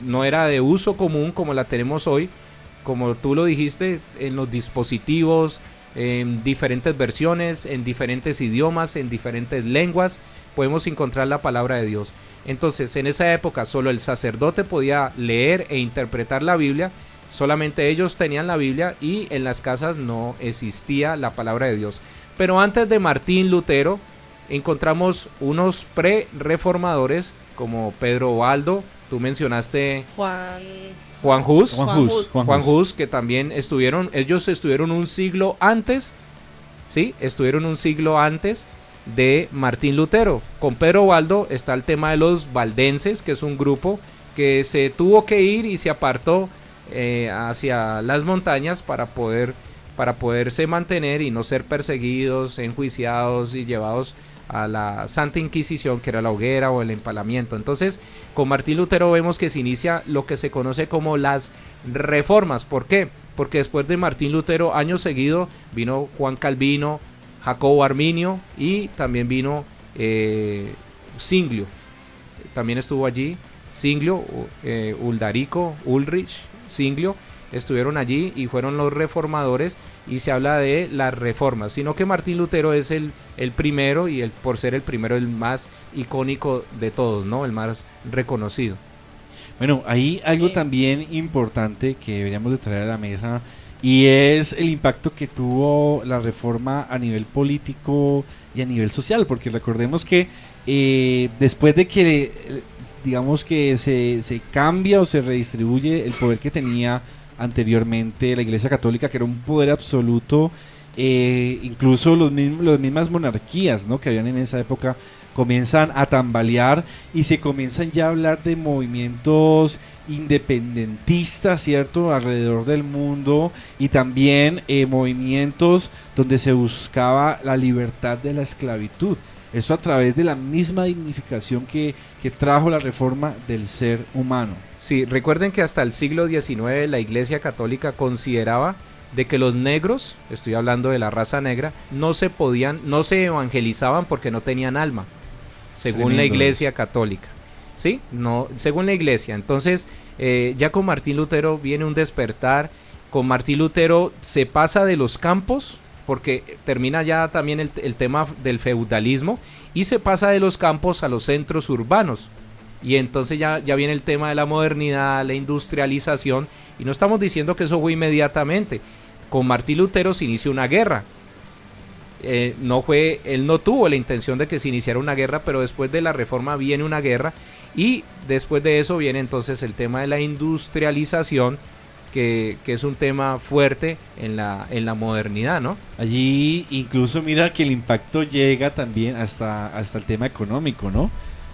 no era de uso común como la tenemos hoy, como tú lo dijiste, en los dispositivos, en diferentes versiones, en diferentes idiomas, en diferentes lenguas, podemos encontrar la palabra de Dios. Entonces, en esa época solo el sacerdote podía leer e interpretar la Biblia, solamente ellos tenían la Biblia y en las casas no existía la palabra de Dios. Pero antes de Martín Lutero encontramos unos pre-reformadores como Pedro Ovaldo, tú mencionaste Juan Hus, que también ellos estuvieron un siglo antes, ¿sí? Estuvieron un siglo antes de Martín Lutero. Con Pedro Ovaldo está el tema de los valdenses, que es un grupo que se tuvo que ir y se apartó hacia las montañas para poderse mantener y no ser perseguidos, enjuiciados y llevados a la Santa Inquisición, que era la hoguera o el empalamiento. Entonces, con Martín Lutero vemos que se inicia lo que se conoce como las reformas. ¿Por qué? Porque después de Martín Lutero, año seguido, vino Juan Calvino, Jacobo Arminio y también vino Zwinglio. También estuvo allí Zwinglio, Uldarico, Ulrich, Zwinglio, estuvieron allí y fueron los reformadores, y se habla de las reformas, sino que Martín Lutero es el primero, y por ser el primero, el más icónico de todos, ¿no? El más reconocido. Bueno, hay algo también importante que deberíamos de traer a la mesa, y es el impacto que tuvo la reforma a nivel político y a nivel social, porque recordemos que después de que digamos que se cambia o se redistribuye el poder que tenía anteriormente la Iglesia Católica, que era un poder absoluto, incluso las mismas monarquías, ¿no?, que habían en esa época, comienzan a tambalear y se comienzan ya a hablar de movimientos independentistas, ¿cierto?, alrededor del mundo, y también movimientos donde se buscaba la libertad de la esclavitud. Eso a través de la misma dignificación que trajo la reforma del ser humano. Sí, recuerden que hasta el siglo XIX la Iglesia Católica consideraba de que los negros, estoy hablando de la raza negra, no se evangelizaban porque no tenían alma, según la Iglesia Católica. ¿Sí? No, según la Iglesia. Entonces, ya con Martín Lutero viene un despertar. Con Martín Lutero se pasa de los campos, porque termina ya también el tema del feudalismo, y se pasa de los campos a los centros urbanos. Y entonces ya viene el tema de la modernidad, la industrialización, y no estamos diciendo que eso fue inmediatamente. Con Martín Lutero se inicia una guerra. él no tuvo la intención de que se iniciara una guerra, pero después de la reforma viene una guerra y después de eso viene entonces el tema de la industrialización, que es un tema fuerte en la modernidad, ¿no? Allí incluso mira que el impacto llega también hasta el tema económico, ¿no?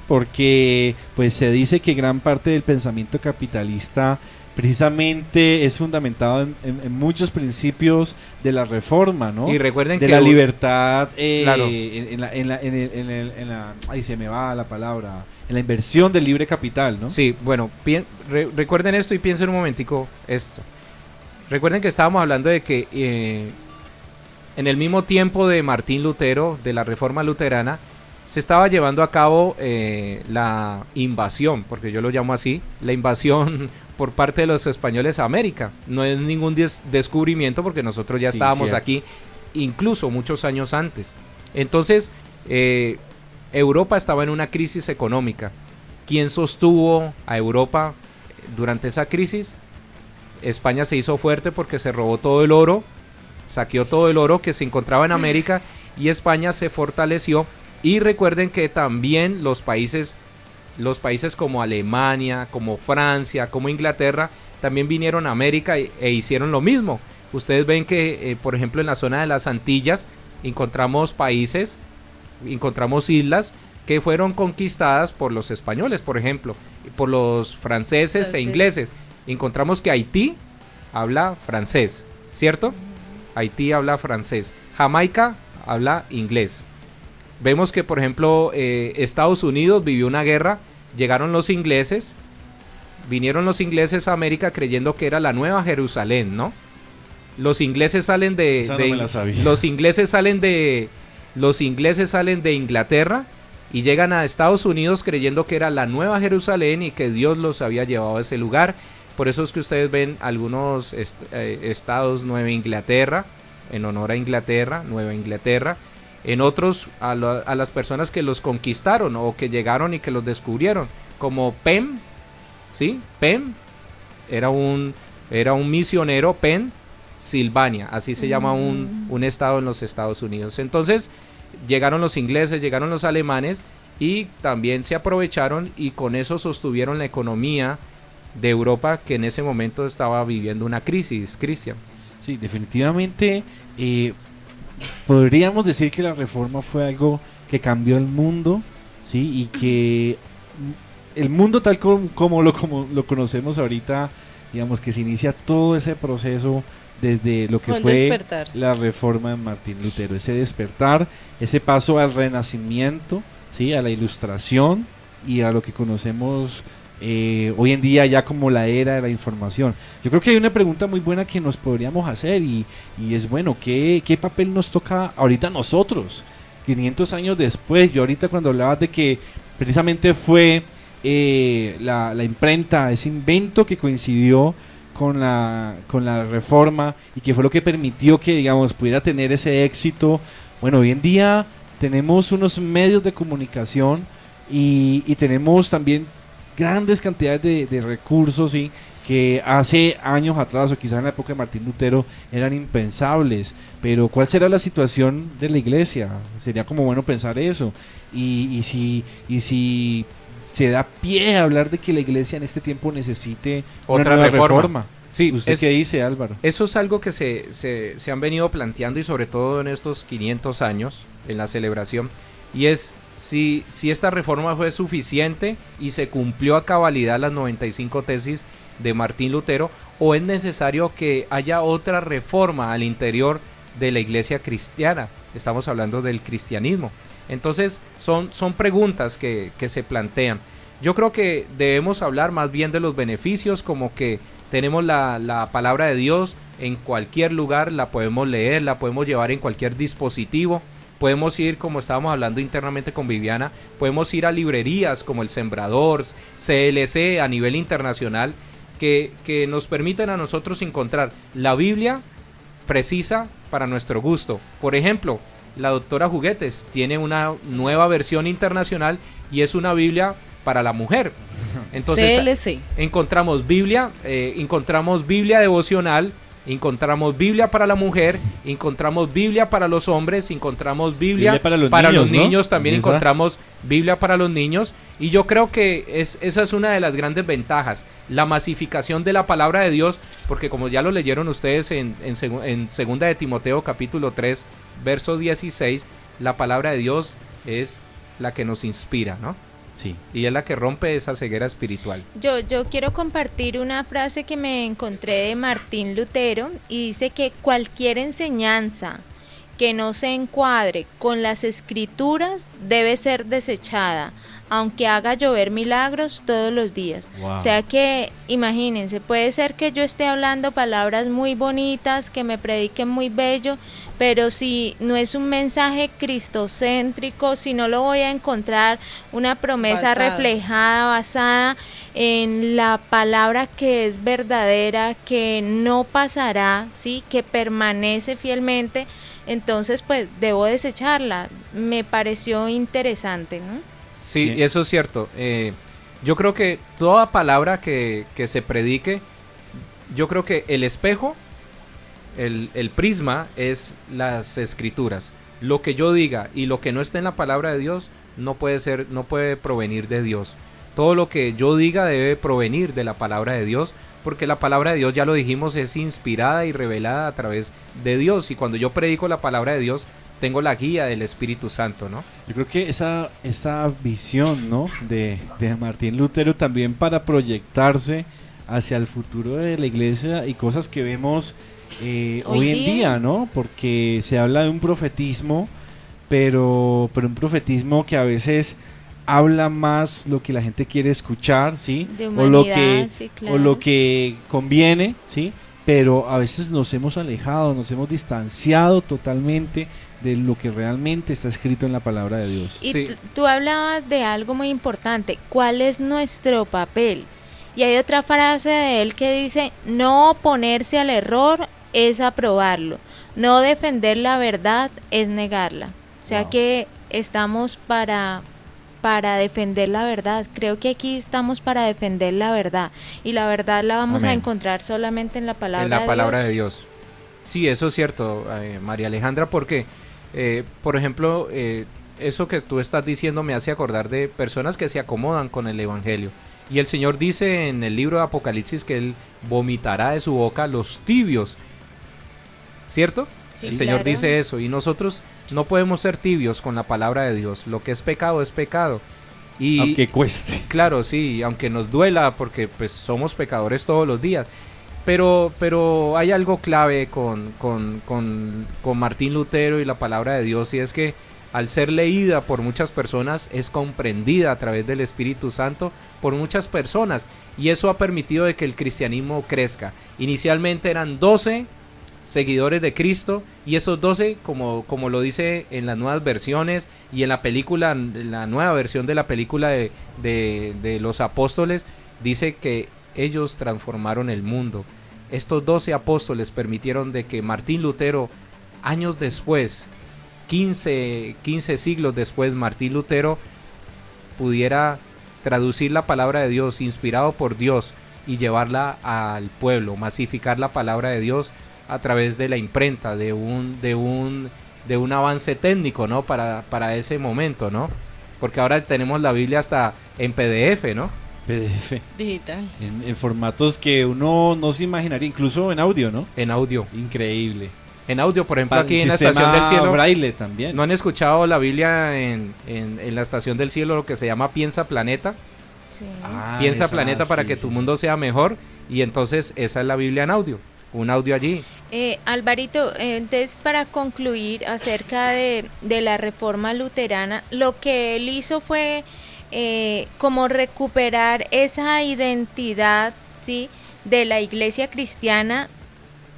Porque pues se dice que gran parte del pensamiento capitalista precisamente es fundamentado en muchos principios de la reforma, ¿no? Y recuerden de que la libertad, claro. ahí se me va la palabra, en la inversión del libre capital, ¿no? Sí, bueno, recuerden esto y piensen un momentico esto. Recuerden que estábamos hablando de que en el mismo tiempo de Martín Lutero, de la reforma luterana, se estaba llevando a cabo la invasión, porque yo lo llamo así, la invasión por parte de los españoles a América. No es ningún descubrimiento porque nosotros ya estábamos aquí incluso muchos años antes. Entonces, Europa estaba en una crisis económica. ¿Quién sostuvo a Europa durante esa crisis? España se hizo fuerte porque se robó todo el oro, saqueó todo el oro que se encontraba en América y España se fortaleció. Y recuerden que también los países como Alemania, como Francia, como Inglaterra, también vinieron a América e hicieron lo mismo. Ustedes ven que, por ejemplo, en la zona de las Antillas encontramos islas que fueron conquistadas por los españoles, por ejemplo, por los franceses e ingleses. Encontramos que Haití habla francés, ¿cierto? Haití habla francés. Jamaica habla inglés. Vemos que, por ejemplo, Estados Unidos vivió una guerra, vinieron los ingleses a América creyendo que era la Nueva Jerusalén, ¿no? Los ingleses salen los ingleses salen de Inglaterra y llegan a Estados Unidos creyendo que era la Nueva Jerusalén y que Dios los había llevado a ese lugar. Por eso es que ustedes ven algunos estados Nueva Inglaterra, en honor a Inglaterra, Nueva Inglaterra. En otros a las personas que los conquistaron o que llegaron y que los descubrieron, como Penn, ¿sí? Penn era un misionero, Pennsylvania, así se llama un estado en los Estados Unidos. Entonces llegaron los ingleses, llegaron los alemanes y también se aprovecharon y con eso sostuvieron la economía de Europa, que en ese momento estaba viviendo una crisis, Cristian. Sí, definitivamente podríamos decir que la reforma fue algo que cambió el mundo, ¿sí? Y que el mundo tal como lo conocemos ahorita, digamos que se inicia todo ese proceso desde lo que fue despertar. La reforma de Martín Lutero, ese despertar, ese paso al renacimiento, ¿sí? A la ilustración y a lo que conocemos hoy en día ya como la era de la información. Yo creo que hay una pregunta muy buena que nos podríamos hacer y es, bueno, ¿qué papel nos toca ahorita a nosotros? 500 años después, yo ahorita cuando hablabas de que precisamente fue la imprenta, ese invento que coincidió con la reforma y que fue lo que permitió que, digamos, pudiera tener ese éxito. Bueno, hoy en día tenemos unos medios de comunicación y tenemos también grandes cantidades de recursos, ¿sí? Que hace años atrás o quizás en la época de Martín Lutero eran impensables. Pero ¿cuál será la situación de la iglesia? Sería como bueno pensar eso. Y si se da pie a hablar de que la iglesia en este tiempo necesite otra nueva reforma. Sí, ¿Usted qué dice, Álvaro? Eso es algo que se han venido planteando y sobre todo en estos 500 años en la celebración. Y es si esta reforma fue suficiente y se cumplió a cabalidad las 95 tesis de Martín Lutero, o es necesario que haya otra reforma al interior de la iglesia cristiana. Estamos hablando del cristianismo. Entonces son preguntas que se plantean. Yo creo que debemos hablar más bien de los beneficios, como que tenemos la palabra de Dios en cualquier lugar, la podemos leer, la podemos llevar en cualquier dispositivo. Podemos ir, como estábamos hablando internamente con Viviana, podemos ir a librerías como El Sembrador, CLC a nivel internacional, que nos permiten a nosotros encontrar la Biblia precisa para nuestro gusto. Por ejemplo, la doctora Juguetes tiene una nueva versión internacional y es una Biblia para la mujer. Entonces CLC. encontramos Biblia devocional Encontramos Biblia para la mujer, encontramos Biblia para los hombres, encontramos Biblia para los niños, ¿no? También encontramos Biblia para los niños, y yo creo que esa es una de las grandes ventajas, la masificación de la palabra de Dios, porque como ya lo leyeron ustedes en segunda de Timoteo capítulo 3, verso 16, la palabra de Dios es la que nos inspira, ¿no? Sí. Y es la que rompe esa ceguera espiritual. Yo quiero compartir una frase que me encontré de Martín Lutero, y dice que cualquier enseñanza que no se encuadre con las escrituras debe ser desechada, aunque haga llover milagros todos los días. Wow. O sea que, imagínense, puede ser que yo esté hablando palabras muy bonitas, que me prediquen muy bello, pero si no es un mensaje cristocéntrico, si no lo voy a encontrar una promesa reflejada, basada en la palabra que es verdadera, que no pasará, ¿sí? Que permanece fielmente, entonces pues debo desecharla. Me pareció interesante, ¿no? Sí, eso es cierto. Yo creo que toda palabra que se predique, yo creo que el espejo, el prisma es las escrituras. Lo que yo diga y lo que no esté en la palabra de Dios no puede provenir de Dios. Todo lo que yo diga debe provenir de la palabra de Dios, porque la palabra de Dios, ya lo dijimos, es inspirada y revelada a través de Dios, y cuando yo predico la palabra de Dios tengo la guía del Espíritu Santo, ¿no? Yo creo que esa visión, ¿no?, de Martín Lutero también para proyectarse hacia el futuro de la iglesia y cosas que vemos hoy en día, ¿no? Porque se habla de un profetismo, pero un profetismo que a veces habla más lo que la gente quiere escuchar, ¿sí? De humanidad, o lo que conviene, ¿sí? Pero a veces nos hemos alejado, nos hemos distanciado totalmente de lo que realmente está escrito en la palabra de Dios. Y Sí. tú hablabas de algo muy importante, ¿cuál es nuestro papel? Y hay otra frase de él que dice, no oponerse al error es aprobarlo, no defender la verdad es negarla. O sea que estamos para defender la verdad. Creo que aquí estamos para defender la verdad, y la verdad la vamos a encontrar solamente en la palabra de Dios. En la palabra de Dios. Sí, eso es cierto, María Alejandra, porque, por ejemplo, eso que tú estás diciendo me hace acordar de personas que se acomodan con el Evangelio. Y el Señor dice en el libro de Apocalipsis que Él vomitará de su boca los tibios, ¿cierto? Sí, el Señor claro. dice eso, y nosotros no podemos ser tibios con la palabra de Dios. Lo que es pecado es pecado. Y aunque cueste. claro, sí, aunque nos duela, porque pues somos pecadores todos los días. Pero hay algo clave con Martín Lutero y la palabra de Dios, y es que al ser leída por muchas personas es comprendida a través del Espíritu Santo por muchas personas, y eso ha permitido de que el cristianismo crezca. Inicialmente eran 12 seguidores de Cristo, y esos 12, como lo dice en las nuevas versiones y en la película, en la nueva versión de la película de los apóstoles, dice que ellos transformaron el mundo. Estos 12 apóstoles permitieron de que Martín Lutero, años después, 15 siglos después, Martín Lutero pudiera traducir la palabra de Dios, inspirado por Dios, y llevarla al pueblo, masificar la palabra de Dios a través de la imprenta, de un avance técnico, ¿no? Para ese momento, ¿no? Porque ahora tenemos la Biblia hasta en PDF, ¿no? PDF. Digital. En formatos que uno no se imaginaría, incluso en audio, ¿no? En audio. Increíble. En audio, por ejemplo, Para aquí el en la Estación del Cielo. Braille también. ¿No han escuchado la Biblia en la Estación del Cielo, lo que se llama Piensa Planeta? Sí. Piensa esa, Planeta para sí, que sí, tu sí. mundo sea mejor, y entonces esa es la Biblia en audio, un audio allí. Alvarito, entonces para concluir acerca de la reforma luterana, lo que él hizo fue como recuperar esa identidad, ¿sí?, de la iglesia cristiana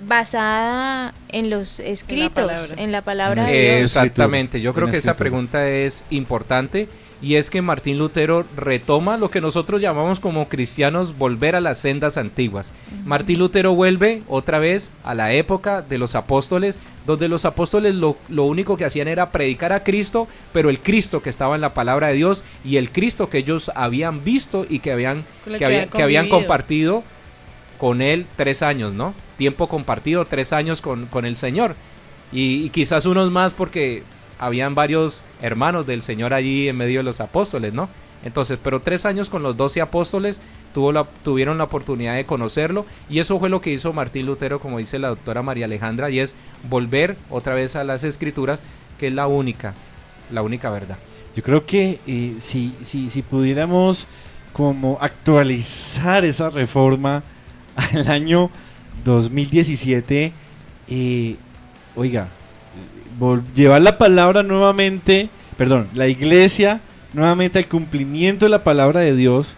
basada en los escritos, en la palabra de Dios. Exactamente, yo creo En que esa escritura. pregunta es importante, y es que Martín Lutero retoma lo que nosotros llamamos como cristianos volver a las sendas antiguas. Martín Lutero vuelve otra vez a la época de los apóstoles, donde los apóstoles lo único que hacían era predicar a Cristo, pero el Cristo que estaba en la palabra de Dios, y el Cristo que ellos habían visto y que habían compartido con él 3 años, ¿no? Tiempo compartido, 3 años con el Señor. Y quizás unos más porque habían varios hermanos del Señor allí en medio de los apóstoles, ¿no? Entonces, pero 3 años con los 12 apóstoles tuvieron la oportunidad de conocerlo, y eso fue lo que hizo Martín Lutero, como dice la doctora María Alejandra, y es volver otra vez a las Escrituras, que es la única verdad. Yo creo que si pudiéramos como actualizar esa reforma al año 2017, llevar la palabra nuevamente, la iglesia nuevamente al cumplimiento de la palabra de Dios.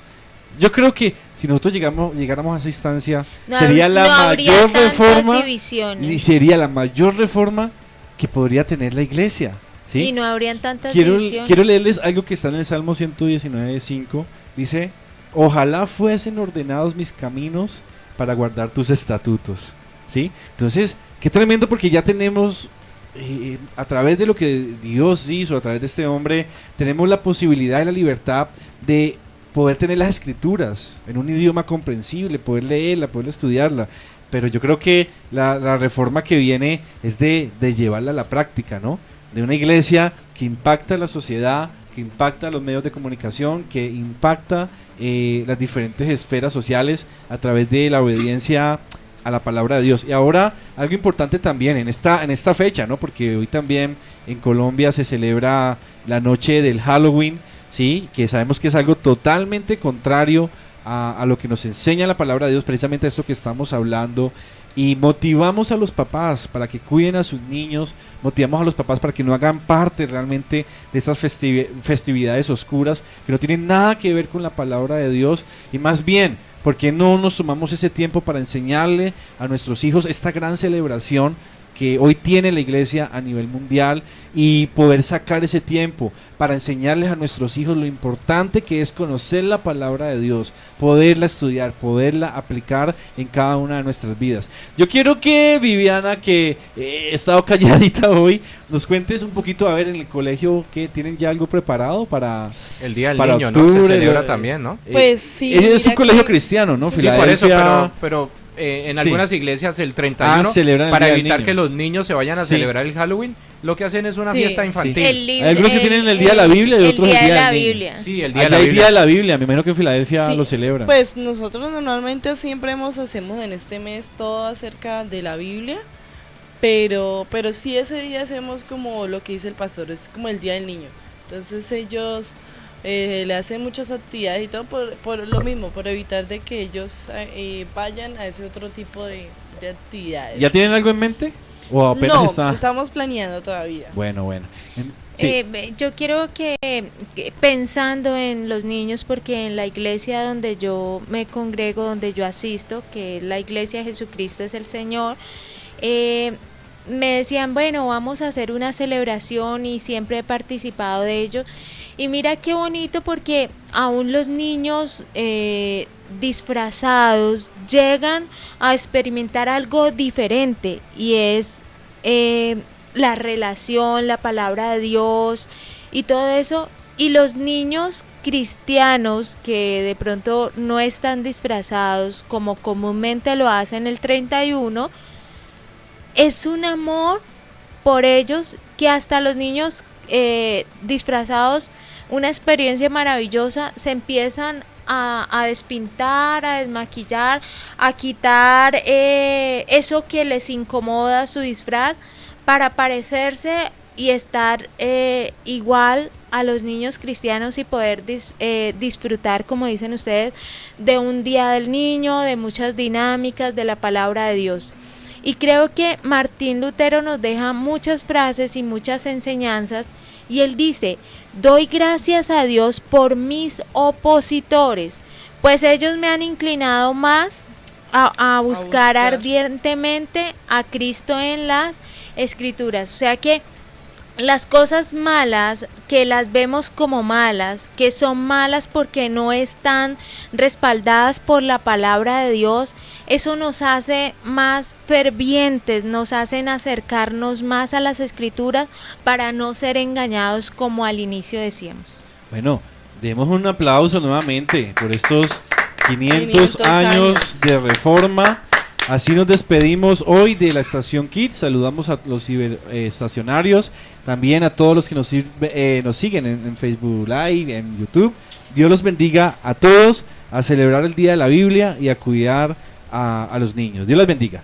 Yo creo que si nosotros llegáramos a esa instancia, sería la mayor reforma, y sería la mayor reforma que podría tener la iglesia, ¿sí? Y no habrían tantas divisiones. Quiero leerles algo que está en el Salmo 119:5. Dice: ojalá fuesen ordenados mis caminos para guardar tus estatutos, ¿sí? Entonces, qué tremendo, porque ya tenemos, a través de lo que Dios hizo, a través de este hombre, tenemos la posibilidad y la libertad de poder tener las Escrituras en un idioma comprensible, poder leerla, poder estudiarla. Pero yo creo que la reforma que viene es de llevarla a la práctica, ¿no? De una iglesia que impacta a la sociedad, que impacta a los medios de comunicación, que impacta las diferentes esferas sociales a través de la obediencia a la palabra de Dios. Y ahora, algo importante también en esta fecha, ¿no? Porque hoy también en Colombia se celebra la noche del Halloween, ¿sí? Que sabemos que es algo totalmente contrario a lo que nos enseña la palabra de Dios, precisamente esto que estamos hablando. Y motivamos a los papás para que cuiden a sus niños, motivamos a los papás para que no hagan parte realmente de esas festividades oscuras que no tienen nada que ver con la palabra de Dios. Y más bien, ¿por qué no nos tomamos ese tiempo para enseñarle a nuestros hijos esta gran celebración que hoy tiene la iglesia a nivel mundial, y poder sacar ese tiempo para enseñarles a nuestros hijos lo importante que es conocer la palabra de Dios, poderla estudiar, poderla aplicar en cada una de nuestras vidas? Yo quiero que Viviana, que he estado calladita hoy, nos cuentes un poquito, a ver, en el colegio, que tienen ya algo preparado para el Día del para Niño, octubre, ¿no? Se celebra también, ¿no? Pues sí. Es un colegio cristiano, ¿no? Sí, por eso, pero en algunas iglesias el 31, para evitar que los niños se vayan a celebrar el Halloween, lo que hacen es una fiesta infantil. Hay algunos que tienen el Día de la Biblia y otros el Día de la Biblia. Sí, el Día de la Biblia. Día de la Biblia, me imagino que en Filadelfia lo celebran. Pues nosotros normalmente siempre hacemos en este mes todo acerca de la Biblia, pero sí, ese día hacemos como lo que dice el pastor, es como el Día del Niño. Entonces ellos le hacen muchas actividades y todo por lo mismo, por evitar de que ellos vayan a ese otro tipo de actividades. ¿Ya tienen algo en mente? ¿O apenas estamos planeando todavía? Bueno. Yo quiero que pensando en los niños, porque en la iglesia donde yo me congrego, donde yo asisto, que es la iglesia Jesucristo es el Señor, me decían, bueno, vamos a hacer una celebración, y siempre he participado de ello. Y mira qué bonito, porque aún los niños disfrazados llegan a experimentar algo diferente, y es la relación, la palabra de Dios y todo eso. Y los niños cristianos que de pronto no están disfrazados como comúnmente lo hacen el 31, es un amor por ellos, que hasta los niños disfrazados, una experiencia maravillosa, se empiezan a despintar, a desmaquillar, a quitar eso que les incomoda su disfraz, para parecerse y estar igual a los niños cristianos, y poder disfrutar, como dicen ustedes, de un Día del Niño, de muchas dinámicas de la palabra de Dios. Y creo que Martín Lutero nos deja muchas frases y muchas enseñanzas, y él dice: doy gracias a Dios por mis opositores, pues ellos me han inclinado más a buscar ardientemente a Cristo en las Escrituras. O sea que las cosas malas, que las vemos como malas, que son malas porque no están respaldadas por la palabra de Dios, eso nos hace más fervientes, nos hacen acercarnos más a las Escrituras para no ser engañados, como al inicio decíamos. Bueno, demos un aplauso nuevamente por estos 500 años de reforma. Así nos despedimos hoy de la estación Kids. Saludamos a los ciberestacionarios, también a todos los que nos siguen en Facebook Live, en YouTube. Dios los bendiga a todos, a celebrar el Día de la Biblia y a cuidar a los niños. Dios los bendiga.